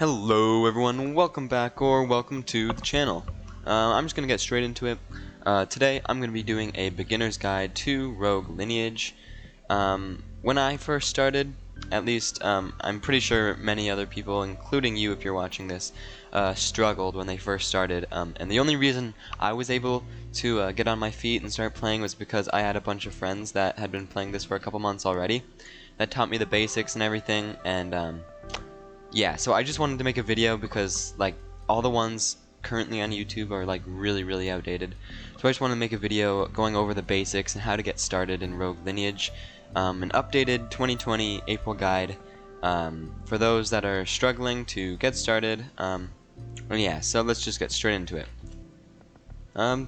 Hello everyone, welcome back or welcome to the channel. I'm just going to get straight into it. Today I'm going to be doing a beginner's guide to Rogue Lineage. When I first started, at least I'm pretty sure many other people, including you if you're watching this, struggled when they first started. And the only reason I was able to get on my feet and start playing was because I had a bunch of friends that had been playing this for a couple months already. That taught me the basics and everything, and yeah, so I just wanted to make a video because like all the ones currently on YouTube are like really outdated. So I just want to make a video going over the basics and how to get started in Rogue Lineage. An updated 2020 April guide for those that are struggling to get started. And yeah, so let's just get straight into it.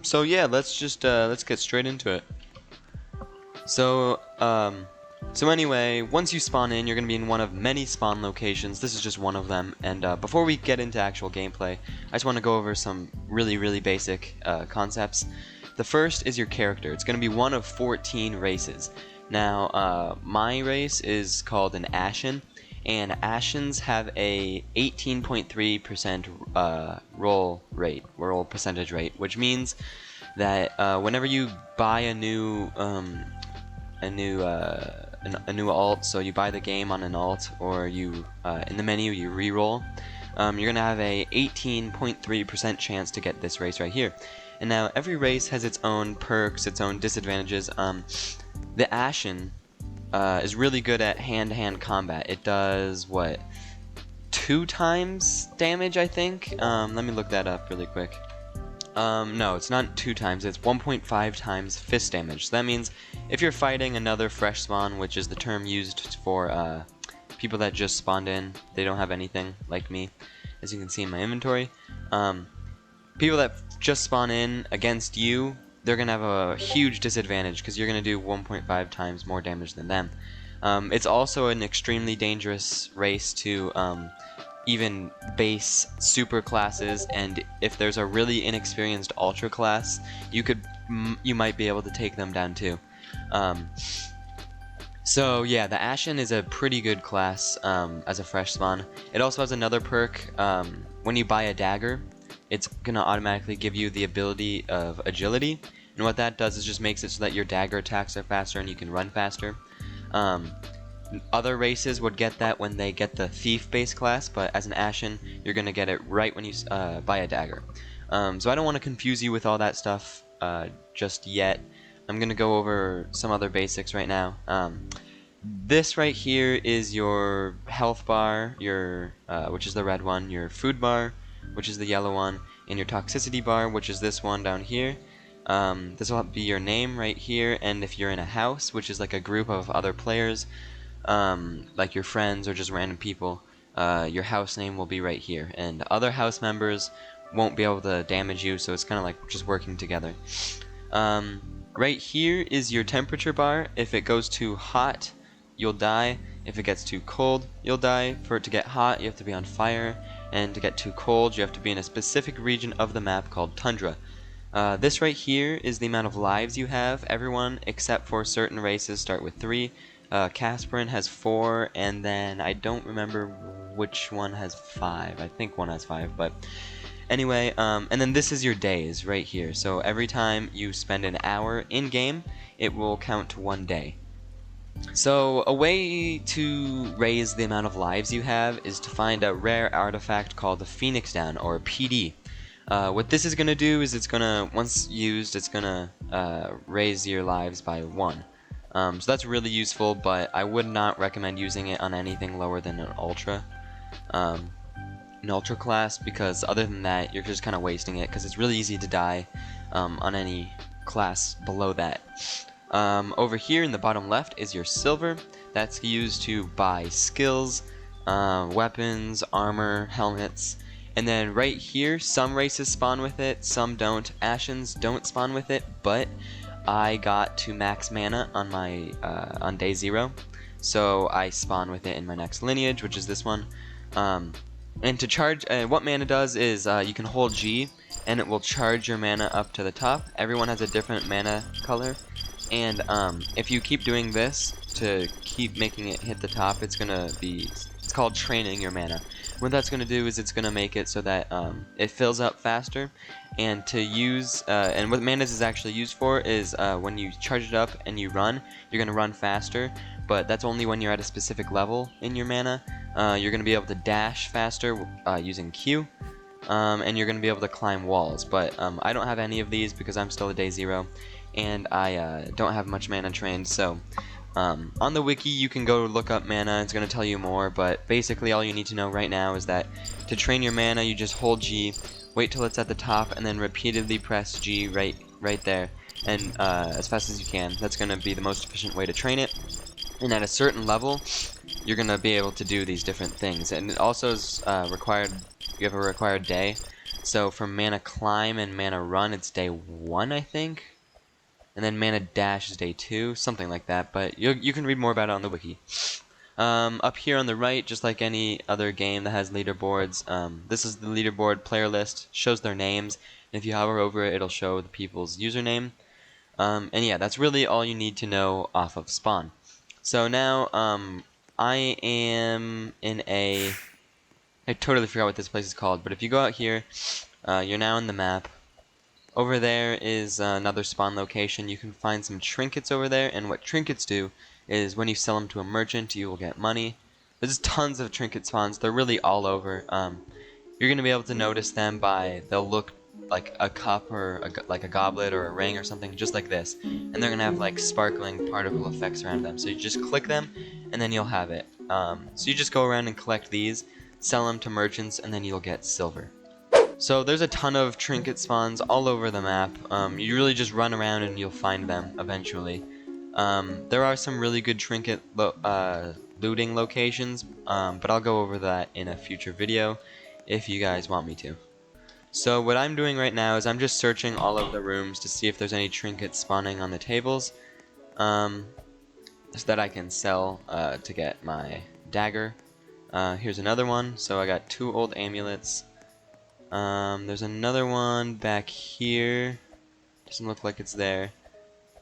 So yeah, let's get straight into it. So anyway, once you spawn in, you're going to be in one of many spawn locations. This is just one of them. And before we get into actual gameplay, I just want to go over some really basic concepts. The first is your character. It's going to be one of 14 races. Now, my race is called an Ashen, and Ashens have a 18.3% roll percentage rate, which means that whenever you buy a new alt, so you buy the game on an alt, or you in the menu you re-roll, you're gonna have a 18.3% chance to get this race right here. And now every race has its own perks, its own disadvantages. The Ashen is really good at hand-to-hand combat. It does what, 2 times damage, I think. Let me look that up really quick. No, it's not 2 times, it's 1.5 times fist damage. So that means if you're fighting another fresh spawn, which is the term used for people that just spawned in, they don't have anything like me, as you can see in my inventory. People that just spawn in against you, they're going to have a huge disadvantage because you're going to do 1.5 times more damage than them. It's also an extremely dangerous race to even base super classes, and if there's a really inexperienced ultra class, you might be able to take them down too. So yeah, the Ashen is a pretty good class as a fresh spawn. It also has another perk. When you buy a dagger, it's gonna automatically give you the ability of agility, and what that does is just makes it so that your dagger attacks are faster and you can run faster. Other races would get that when they get the thief base class, but as an Ashen, you're gonna get it right when you buy a dagger. So I don't want to confuse you with all that stuff just yet. I'm gonna go over some other basics right now. This right here is your health bar, which is the red one, your food bar, which is the yellow one, and your toxicity bar, which is this one down here. This will be your name right here, and if you're in a house, which is like a group of other players, like your friends or just random people, your house name will be right here, and other house members won't be able to damage you, so it's kind of like just working together. Right here is your temperature bar. If it goes too hot, you'll die. If it gets too cold, you'll die. For it to get hot, you have to be on fire, and to get too cold, you have to be in a specific region of the map called tundra. This right here is the amount of lives you have. Everyone except for certain races start with 3. Casperin has 4, and then I don't remember which one has 5. I think one has 5, but anyway, and then this is your days right here. So every time you spend an hour in game, it will count to 1 day. So a way to raise the amount of lives you have is to find a rare artifact called the Phoenix Down, or PD. What this is gonna do is once used, it's gonna raise your lives by 1. So that's really useful, but I would not recommend using it on anything lower than an ultra class, because other than that, you're just kind of wasting it, because it's really easy to die on any class below that. Over here in the bottom left is your silver. That's used to buy skills, weapons, armor, helmets. And then right here, some races spawn with it, some don't. Ashens don't spawn with it, but I got to max mana on my on day 0, so I spawn with it in my next lineage, which is this one. And to charge, what mana does is you can hold G, and it will charge your mana up to the top. Everyone has a different mana color, and if you keep doing this to keep making it hit the top, it's called training your mana. What that's going to do is it's going to make it so that it fills up faster, and to use and what mana is actually used for is when you charge it up and you run, you're going to run faster, but that's only when you're at a specific level in your mana. You're going to be able to dash faster using Q, and you're going to be able to climb walls, but I don't have any of these because I'm still a day 0, and I don't have much mana trained, so on the wiki you can go look up mana, it's going to tell you more, but basically all you need to know right now is that to train your mana you just hold G, wait till it's at the top, and then repeatedly press G right there, and as fast as you can. That's going to be the most efficient way to train it, and at a certain level you're going to be able to do these different things, and it also is required, you have a required day, so for mana climb and mana run it's day 1 I think, and then mana dash is day 2, something like that, but you can read more about it on the wiki. Up here on the right, just like any other game that has leaderboards, this is the leaderboard player list, shows their names, and if you hover over it, it'll show the people's username. And yeah, that's really all you need to know off of spawn. So now, I am in I totally forgot what this place is called, but if you go out here, you're now in the map. Over there is another spawn location. You can find some trinkets over there, and what trinkets do is when you sell them to a merchant, you will get money. There's tons of trinket spawns. They're really all over. You're going to be able to notice them by, they'll look like a cup or like a goblet or a ring or something just like this, and they're going to have like sparkling particle effects around them. So you just click them, and then you'll have it. So you just go around and collect these, sell them to merchants, and then you'll get silver. So there's a ton of trinket spawns all over the map. You really just run around and you'll find them eventually. There are some really good trinket looting locations, but I'll go over that in a future video if you guys want me to. So what I'm doing right now is I'm just searching all of the rooms to see if there's any trinkets spawning on the tables, so that I can sell to get my dagger. Here's another one. So I got 2 old amulets. There's another one back here. Doesn't look like it's there.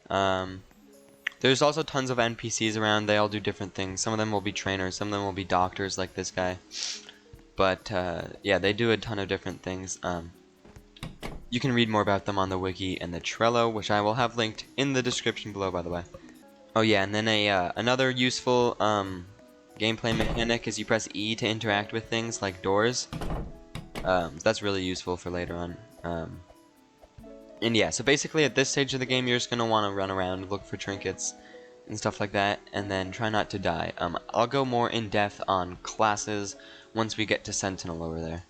There's also tons of NPCs around. They all do different things. Some of them will be trainers, some of them will be doctors like this guy. But yeah, they do a ton of different things. You can read more about them on the wiki and the Trello, which I will have linked in the description below, by the way. Oh yeah, and then another useful gameplay mechanic is you press E to interact with things like doors. That's really useful for later on. And yeah, so basically at this stage of the game, you're just going to want to run around, look for trinkets and stuff like that, and then try not to die. I'll go more in depth on classes once we get to Sentinel over there.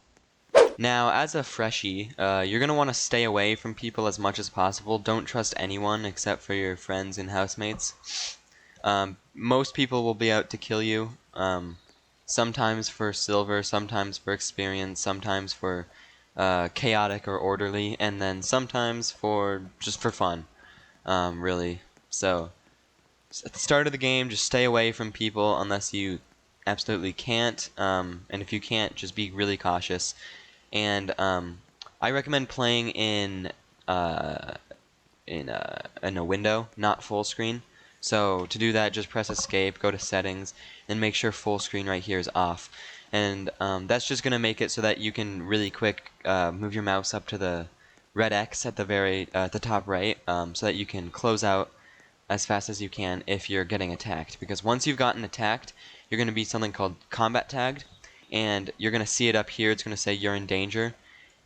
Now, as a freshie, you're going to want to stay away from people as much as possible. Don't trust anyone except for your friends and housemates. Most people will be out to kill you. Sometimes for silver, sometimes for experience, sometimes for chaotic or orderly, and then sometimes for just for fun, really. So at the start of the game, just stay away from people unless you absolutely can't, and if you can't, just be really cautious. And I recommend playing in a window, not full screen. So to do that, just press escape, go to settings, and make sure full screen right here is off. And that's just going to make it so that you can really quick move your mouse up to the red X at the top right, so that you can close out as fast as you can if you're getting attacked. Because once you've gotten attacked, you're going to be something called combat tagged, and you're going to see it up here. It's going to say you're in danger,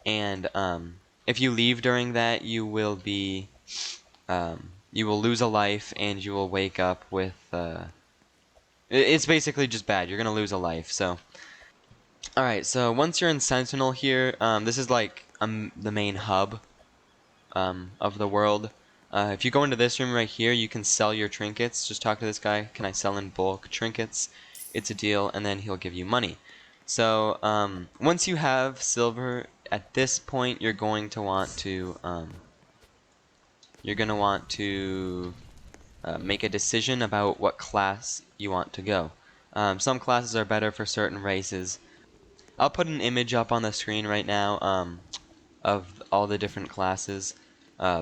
and if you leave during that, you will be you will lose a life, and you will wake up with it's basically just bad. You're gonna lose a life. So alright, so once you're in Sentinel here, this is like the main hub of the world. If you go into this room right here, you can sell your trinkets. Just talk to this guy. Can I sell in bulk trinkets? It's a deal, and then he'll give you money. So once you have silver, at this point you're going to want to make a decision about what class you want to go. Some classes are better for certain races. I'll put an image up on the screen right now of all the different classes.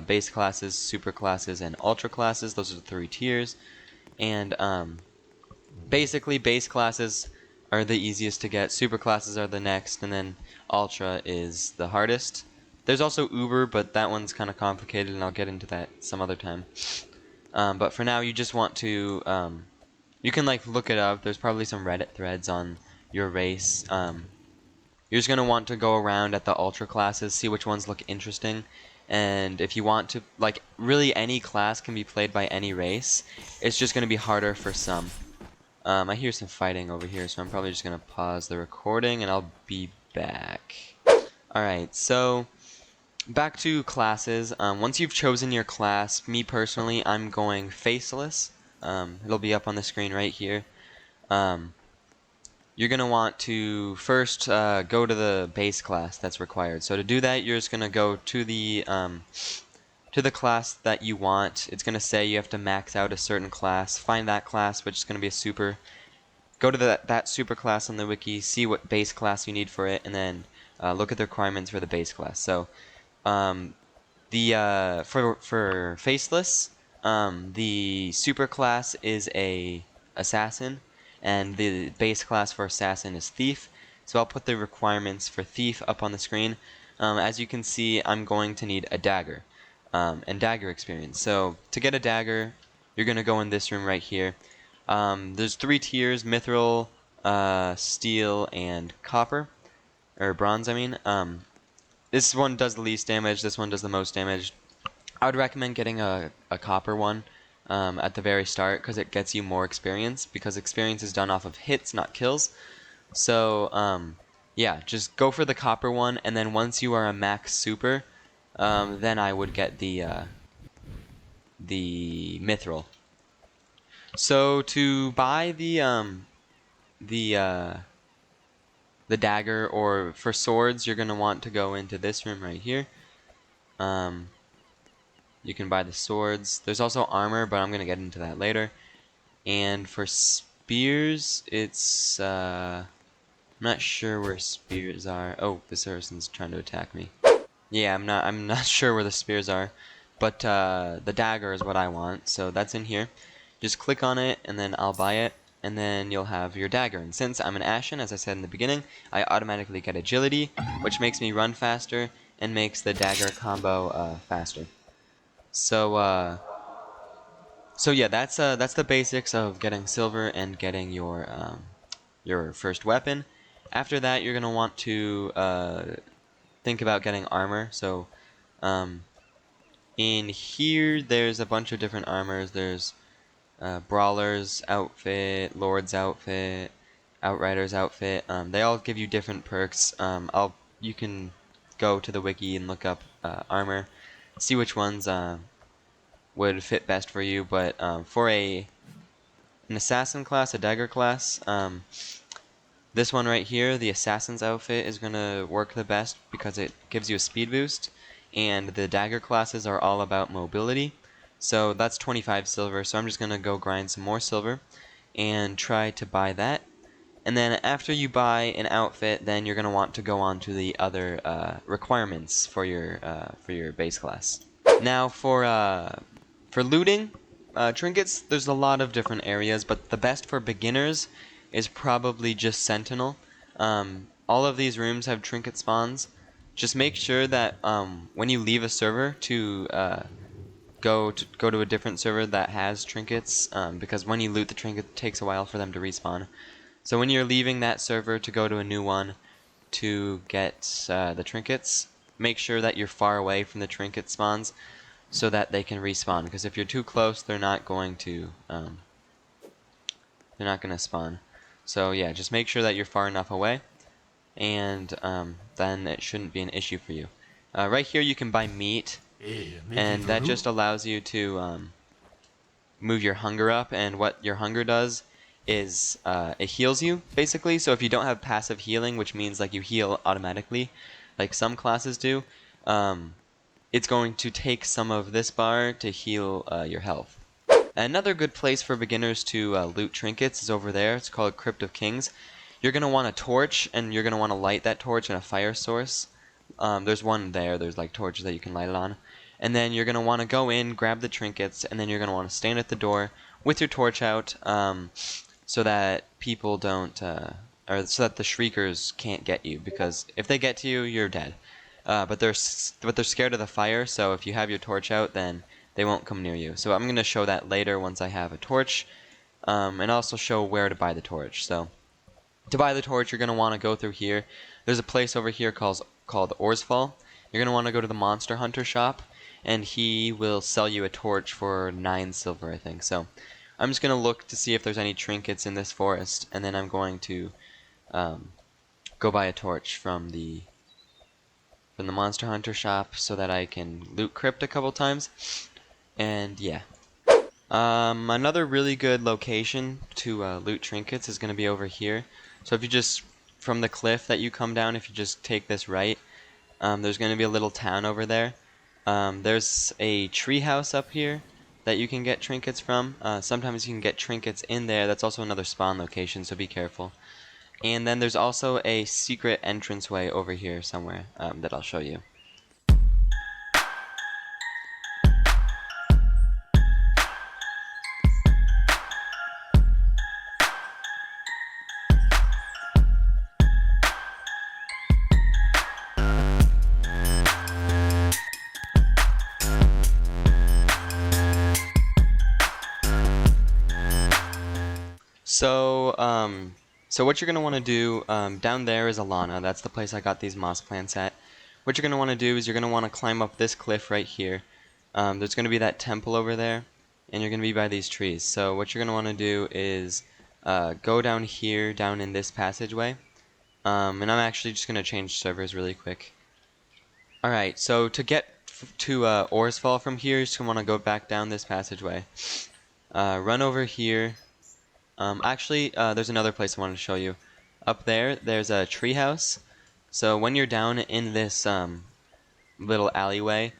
Base classes, super classes, and ultra classes. Those are the 3 tiers. And basically base classes are the easiest to get. Super classes are the next, and then Ultra is the hardest. There's also Uber, but that one's kind of complicated, and I'll get into that some other time. But for now, you just want to, you can like look it up. There's probably some Reddit threads on your race. You're just gonna want to go around at the Ultra classes, see which ones look interesting, and if you want to, like, really any class can be played by any race. It's just gonna be harder for some. I hear some fighting over here, so I'm probably just gonna pause the recording and I'll be back. Alright, so back to classes. Once you've chosen your class, me personally, I'm going Faceless. It'll be up on the screen right here. You're gonna want to first go to the base class that's required. So to do that, you're just gonna go to the class that you want. It's gonna say you have to max out a certain class. Find that class, which is gonna be a super. Go to that super class on the wiki, see what base class you need for it, and then look at the requirements for the base class. So for Faceless, the super class is a assassin, and the base class for assassin is thief. So I'll put the requirements for thief up on the screen. As you can see, I'm going to need a dagger and dagger experience. So to get a dagger, you're going to go in this room right here. There's 3 tiers: mithril, steel, and copper, or bronze, I mean. This one does the least damage, this one does the most damage. I would recommend getting a copper one at the very start, because it gets you more experience, because experience is done off of hits, not kills. So, yeah, just go for the copper one, and then once you are a max super, then I would get the mithril. So to buy the dagger, or for swords, you're gonna want to go into this room right here. You can buy the swords. There's also armor, but I'm gonna get into that later. And for spears, it's I'm not sure where spears are. Oh, this person's trying to attack me. Yeah, I'm not sure where the spears are, but the dagger is what I want, so that's in here. Just click on it, and then I'll buy it, and then you'll have your dagger. And since I'm an Ashen, as I said in the beginning, I automatically get agility, which makes me run faster and makes the dagger combo faster. So yeah, that's the basics of getting silver and getting your first weapon. After that, you're gonna want to think about getting armor. So in here, there's a bunch of different armors. There's Brawler's outfit, Lord's outfit, Outrider's outfit. They all give you different perks. You can go to the wiki and look up armor, see which ones would fit best for you. But for an assassin class, a dagger class, this one right here, the assassin's outfit, is gonna work the best because it gives you a speed boost, and the dagger classes are all about mobility. So that's 25 silver, so I'm just gonna go grind some more silver and try to buy that. And then after you buy an outfit, then you're gonna want to go on to the other requirements for your base class. Now for looting trinkets, there's a lot of different areas, but the best for beginners is probably just Sentinel. All of these rooms have trinket spawns. Just make sure that when you leave a server to go to a different server that has trinkets, because when you loot the trinket, it takes a while for them to respawn. So when you're leaving that server to go to a new one to get the trinkets, make sure that you're far away from the trinket spawns so that they can respawn. Because if you're too close, they're not going to spawn. So yeah, just make sure that you're far enough away, and then it shouldn't be an issue for you. Right here you can buy meat, and that just allows you to move your hunger up, and what your hunger does is it heals you, basically. So if you don't have passive healing, which means like you heal automatically, like some classes do, it's going to take some of this bar to heal your health. Another good place for beginners to loot trinkets is over there. It's called Crypt of Kings. You're going to want a torch, and you're going to want to light that torch in a fire source. There's one there. There's like torches that you can light it on. And then you're going to want to go in, grab the trinkets, and then you're going to want to stand at the door with your torch out so that people don't or so that the shriekers can't get you, because if they get to you, you're dead. But they're scared of the fire, so if you have your torch out, then they won't come near you. So I'm going to show that later once I have a torch, and also show where to buy the torch. So to buy the torch, you're going to want to go through here. There's a place over here called Orsfall. You're going to want to go to the Monster Hunter shop, and he will sell you a torch for 9 silver, I think. So I'm just going to look to see if there's any trinkets in this forest, and then I'm going to go buy a torch from the Monster Hunter shop so that I can loot Crypt a couple times. And yeah. Another really good location to loot trinkets is going to be over here. So if you just, from the cliff that you come down, if you just take this right, there's going to be a little town over there. There's a treehouse up here that you can get trinkets from. Sometimes you can get trinkets in there. That's also another spawn location, so be careful. And then there's also a secret entranceway over here somewhere that I'll show you. So what you're going to want to do, down there is Alana. That's the place I got these moss plants at. What you're going to want to do is you're going to want to climb up this cliff right here. There's going to be that temple over there, and you're going to be by these trees. So what you're going to want to do is go down here, down in this passageway. And I'm actually just going to change servers really quick. Alright, so to get to Orsfall from here, you're just going to want to go back down this passageway. Run over here. There's another place I wanted to show you. Up there, there's a treehouse. So when you're down in this little alleyway,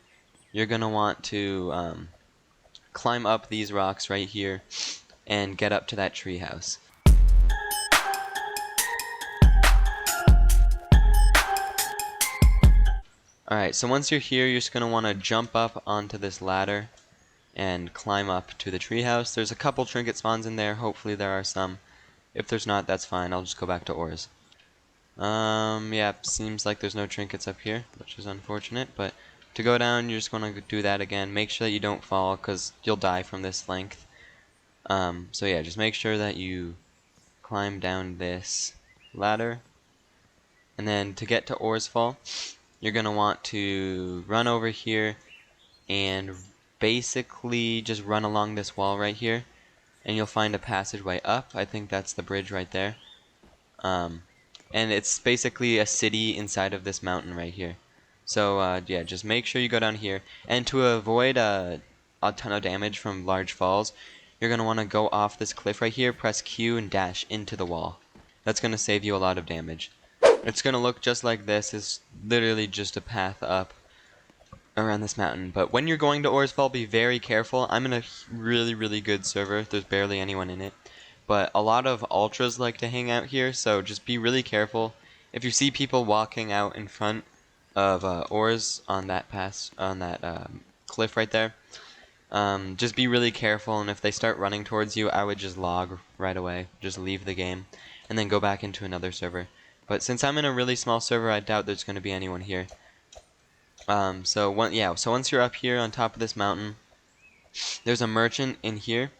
you're gonna want to climb up these rocks right here and get up to that treehouse. Alright, so once you're here, you're just gonna want to jump up onto this ladder and climb up to the treehouse. There's a couple trinket spawns in there. Hopefully there are some. If there's not, that's fine. I'll just go back to ores. Yeah, seems like there's no trinkets up here, which is unfortunate. But to go down, you're just going to do that again. Make sure that you don't fall, because you'll die from this length. So yeah, just make sure that you climb down this ladder. And then to get to Orsfall, you're going to want to run over here and basically just run along this wall right here, and you'll find a passageway up. I think that's the bridge right there. And it's basically a city inside of this mountain right here. So yeah, just make sure you go down here. And to avoid a ton of damage from large falls, you're going to want to go off this cliff right here, press Q, and dash into the wall. That's going to save you a lot of damage. It's going to look just like this. It's literally just a path up around this mountain. But when you're going to Orsfall, be very careful. I'm in a really good server. There's barely anyone in it, but a lot of ultras like to hang out here, so just be really careful. If you see people walking out in front of ores on that cliff right there, just be really careful, and if they start running towards you, I would just log right away. Just leave the game and then go back into another server. But since I'm in a really small server, I doubt there's going to be anyone here. So once you're up here on top of this mountain, there's a merchant in here.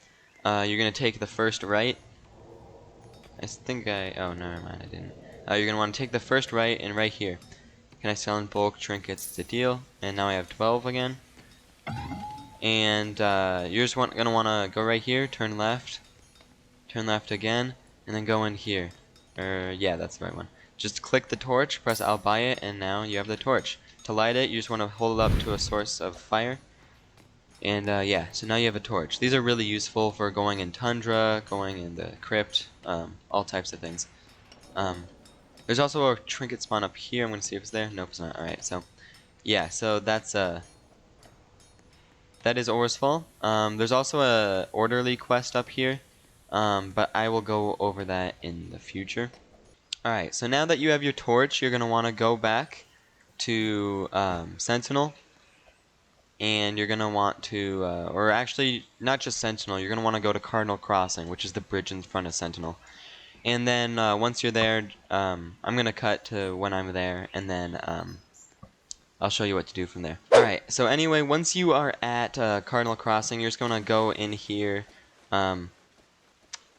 You're gonna take the first right. Oh, never mind, I didn't. You're gonna want to take the first right, and right here. Can I sell in bulk trinkets? It's a deal. And now I have 12 again. And you're just gonna want to go right here, turn left again, and then go in here. Yeah, that's the right one. Just click the torch, press I'll buy it, and now you have the torch. To light it, you just want to hold it up to a source of fire. And yeah, so now you have a torch. These are really useful for going in tundra, going in the crypt, all types of things. There's also a trinket spawn up here. I'm going to see if it's there. Nope, it's not. Alright, so yeah, so that is Orsfall. There's also a orderly quest up here, but I will go over that in the future. Alright, so now that you have your torch, you're going to want to go back to Sentinel, and you're going to want to, or actually, not just Sentinel, you're going to want to go to Cardinal Crossing, which is the bridge in front of Sentinel. And then once you're there, I'm gonna cut to when I'm there, and then I'll show you what to do from there. Alright, so anyway, once you are at Cardinal Crossing, you're just gonna go in here, go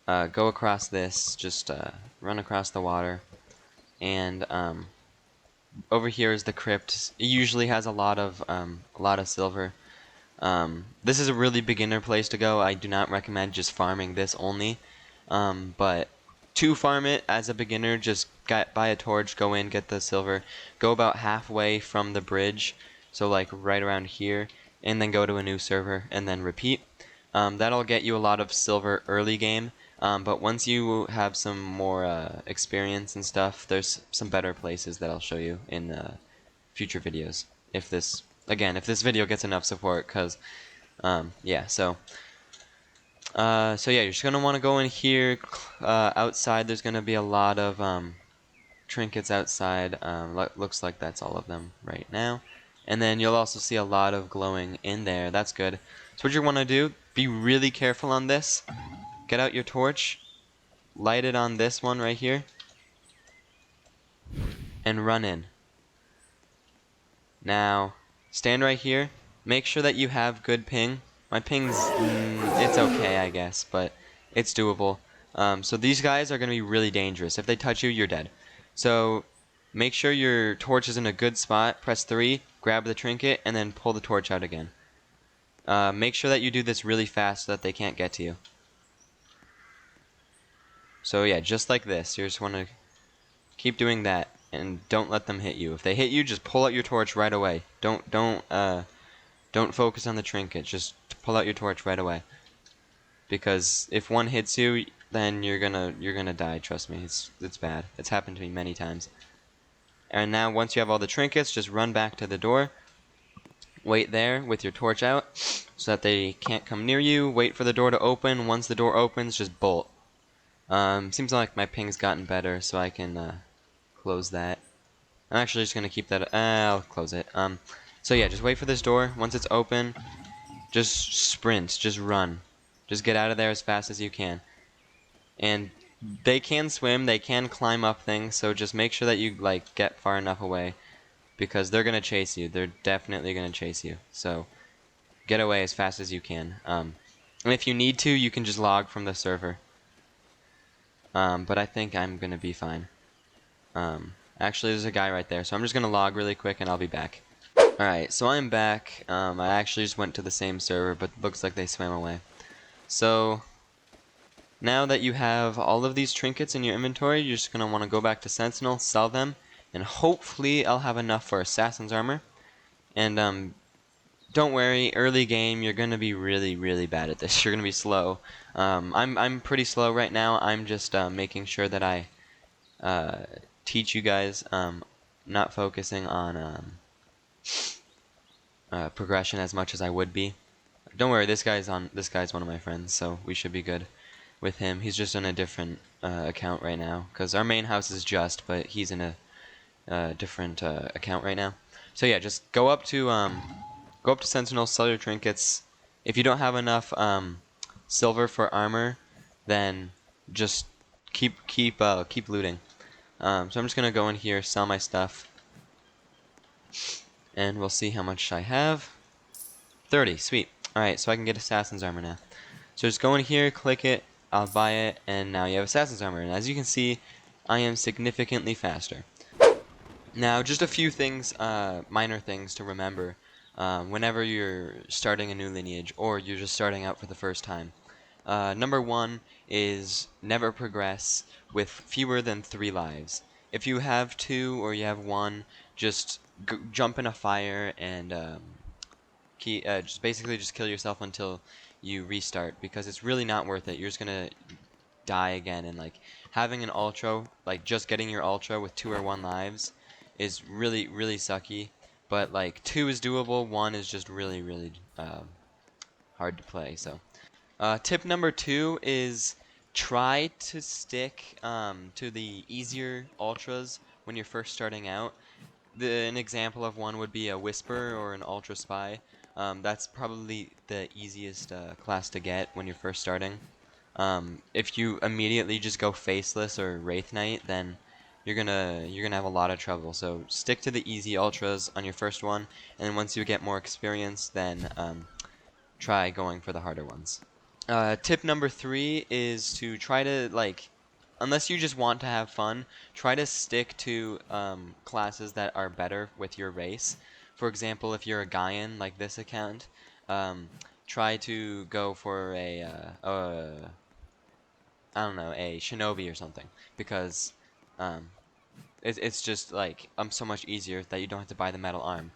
across this, just run across the water, and over here is the crypt. It usually has a lot of silver. This is a really beginner place to go. I do not recommend just farming this only. But to farm it as a beginner, just buy a torch, go in, get the silver, go about halfway from the bridge, so like right around here, and then go to a new server, and then repeat. That'll get you a lot of silver early game, but once you have some more experience and stuff, there's some better places that I'll show you in future videos. If this video gets enough support, because yeah, so yeah, you're just gonna want to go in here. Outside, there's gonna be a lot of trinkets outside. Looks like that's all of them right now. And then you'll also see a lot of glowing in there. That's good. So what you want to do, be really careful on this. Get out your torch, light it on this one right here, and run in. Now, stand right here. Make sure that you have good ping. My ping's, it's okay, I guess, but it's doable. So these guys are going to be really dangerous. If they touch you, you're dead. So make sure your torch is in a good spot. Press 3, grab the trinket, and then pull the torch out again. Make sure that you do this really fast so that they can't get to you. So yeah, just like this. You just want to keep doing that, and don't let them hit you. If they hit you, just pull out your torch right away. Don't focus on the trinket. Just pull out your torch right away. Because if one hits you, then you're gonna die. Trust me, it's bad. It's happened to me many times. And now, once you have all the trinkets, just run back to the door. Wait there with your torch out, so that they can't come near you. Wait for the door to open. Once the door opens, just bolt. Seems like my ping's gotten better, so I can close that. I'm actually just gonna keep that. I'll close it. So yeah, just wait for this door. Once it's open, just sprint, just run, just get out of there as fast as you can. And they can swim, they can climb up things, so just make sure that you like get far enough away, because they're gonna chase you. They're definitely gonna chase you. So get away as fast as you can. And if you need to, you can just log from the server. But I think I'm gonna be fine. Actually, there's a guy right there, so I'm just gonna log really quick and I'll be back. Alright, so I'm back. I actually just went to the same server, but looks like they swam away. So now that you have all of these trinkets in your inventory, you're just gonna want to go back to Sentinel, sell them, and hopefully I'll have enough for Assassin's Armor. And don't worry, early game you're gonna be really bad at this. You're gonna be slow. I'm pretty slow right now. I'm just making sure that I teach you guys, not focusing on progression as much as I would be. Don't worry, this guy's one of my friends, so we should be good with him. He's just on a different account right now, because our main house is just, but he's in a different account right now. So yeah, just go up to Sentinel, sell your trinkets. If you don't have enough silver for armor, then just keep looting. So I'm just gonna go in here, sell my stuff, and we'll see how much I have. 30, sweet. Alright, so I can get Assassin's Armor now. So just go in here, click it, I'll buy it, and now you have Assassin's Armor. And as you can see, I am significantly faster. Now, just a few things, minor things to remember whenever you're starting a new lineage, or you're just starting out for the first time. Number 1 is never progress with fewer than 3 lives. If you have 2 or you have 1, just jump in a fire and just basically just kill yourself until you restart, because it's really not worth it. You're just gonna die again, and like having an ultra, like just getting your ultra with 2 or 1 lives is really sucky. But like 2 is doable, 1 is just really hard to play. So tip number 2 is try to stick to the easier ultras when you're first starting out. An example of one would be a Whisper or an Ultra Spy. That's probably the easiest class to get when you're first starting. If you immediately just go Faceless or Wraith Knight, then you're gonna have a lot of trouble. So stick to the easy ultras on your first one, and then once you get more experience, then try going for the harder ones. Tip number 3 is to try to, like, unless you just want to have fun, try to stick to classes that are better with your race. For example, if you're a Gaian, like this account, um, try to go for I don't know, a Shinobi or something, because um, it's just like so much easier that you don't have to buy the metal arm.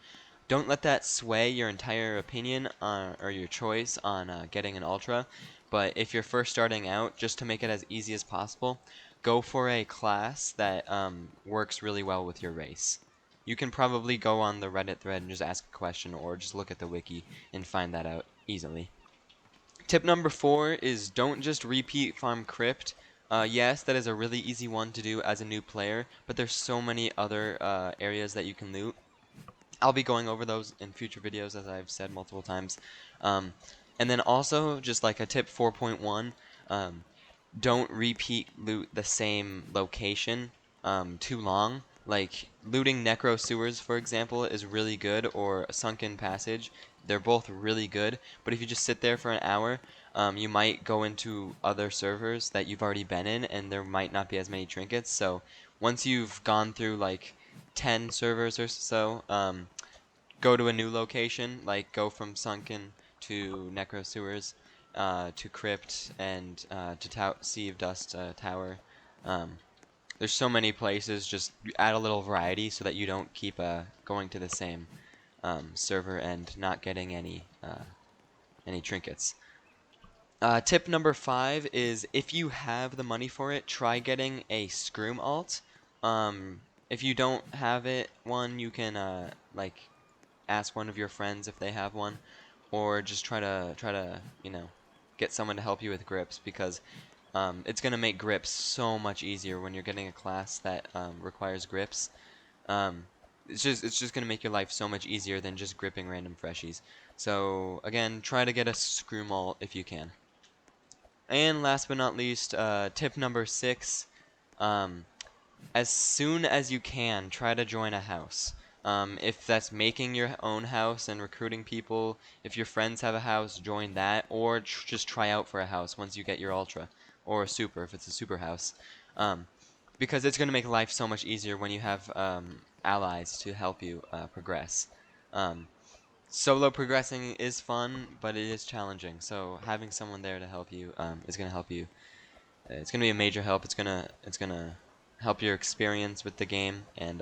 Don't let that sway your entire opinion or your choice on getting an ultra. But if you're first starting out, just to make it as easy as possible, go for a class that works really well with your race. You can probably go on the Reddit thread and just ask a question, or just look at the wiki and find that out easily. Tip number 4 is don't just repeat farm crypt. Yes, that is a really easy one to do as a new player, but there's so many other areas that you can loot. I'll be going over those in future videos, as I've said multiple times. And then also, just like a tip 4.1, don't repeat loot the same location too long. Like, looting Necro Sewers, for example, is really good, or a Sunken Passage. They're both really good, but if you just sit there for an hour, you might go into other servers that you've already been in, and there might not be as many trinkets. So once you've gone through like 10 servers or so, go to a new location, like go from Sunken to Necro Sewers, to Crypt, and to Sea of Dust Tower. There's so many places, just add a little variety so that you don't keep going to the same server and not getting any trinkets. Tip number 5 is, if you have the money for it, try getting a Scroom alt. If you don't have one, you can like ask one of your friends if they have one, or just try to get someone to help you with grips, because it's gonna make grips so much easier when you're getting a class that requires grips. It's just gonna make your life so much easier than just gripping random freshies. So again, try to get a screw alt if you can. And last but not least, tip number 6. As soon as you can, try to join a house. If that's making your own house and recruiting people, if your friends have a house, join that, or just try out for a house once you get your ultra, or a super if it's a super house. Because it's going to make life so much easier when you have allies to help you progress. Solo progressing is fun, but it is challenging, so having someone there to help you is going to help you. It's going to be a major help. It's gonna help your experience with the game, and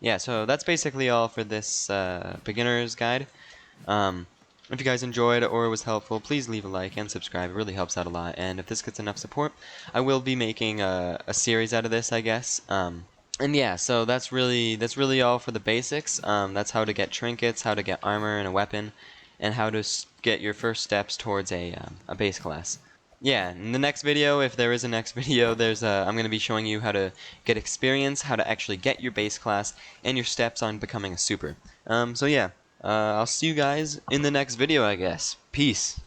yeah, so that's basically all for this beginner's guide. If you guys enjoyed or was helpful, please leave a like and subscribe. It really helps out a lot, and if this gets enough support, I will be making a series out of this, I guess. And yeah, so that's really all for the basics. That's how to get trinkets, how to get armor and a weapon, and how to get your first steps towards a base class. Yeah, in the next video, if there is a next video, I'm going to be showing you how to get experience, how to actually get your base class, and your steps on becoming a super. So yeah, I'll see you guys in the next video, I guess. Peace.